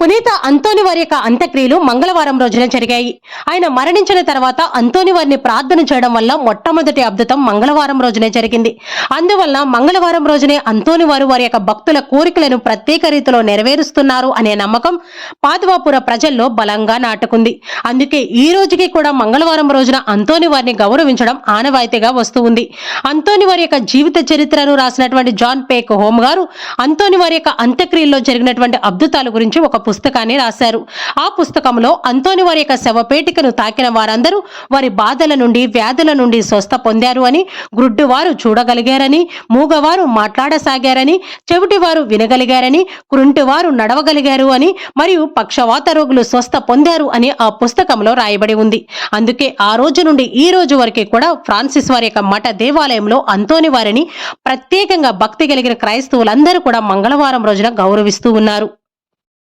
పునీత అంతోని వారి యొక్క అంత్యక్రియలు మంగళవారం రోజున జరిగాయి. ఆయన మరణించిన తర్వాత అంతోని వారిని ప్రార్థన చేయడం వల్ల మొట్టమొదటి అద్భుతం మంగళవారం రోజునే జరిగింది. అందువల్ల మంగళవారం రోజునే అంతోని వారు వారి యొక్క భక్తుల కోరికలను ప్రత్యేక రీతిలో నెరవేరుస్తున్నారు అనే నమ్మకం పాదువాపుర ప్రజల్లో బలంగా నాటుకుంది. అందుకే ఈ రోజుకి కూడా మంగళవారం రోజున అంతోని వారిని గౌరవించడం ఆనవాయితీగా వస్తూ ఉంది. అంతోని వారి యొక్క జీవిత చరిత్రను రాసినటువంటి జాన్ పేక్ హోమ్ గారు అంతోని వారి యొక్క అంత్యక్రియల్లో జరిగినటువంటి అద్భుతాల గురించి ఒక పుస్తకాన్ని రాశారు. ఆ పుస్తకంలో అంతోని వారి యొక్క శవపేటికను తాకిన వారందరూ వారి బాధల నుండి వ్యాధుల నుండి స్వస్థ పొందారు అని, గ్రుడ్డువారు చూడగలిగారని, మూగవారు మాట్లాడసాగారని, చెవిటివారు వినగలిగారని, కుంటివారు నడవగలిగారు అని మరియు పక్షవాత రోగులు స్వస్థ పొందారు అని ఆ పుస్తకంలో రాయబడి ఉంది. అందుకే ఆ రోజు నుండి ఈ రోజు వరకు కూడా ఫ్రాన్సిస్ వారి యొక్క మఠ దేవాలయంలో అంతోని వారిని ప్రత్యేకంగా భక్తి కలిగిన క్రైస్తవులందరూ కూడా మంగళవారం రోజున గౌరవిస్తూ ఉన్నారు.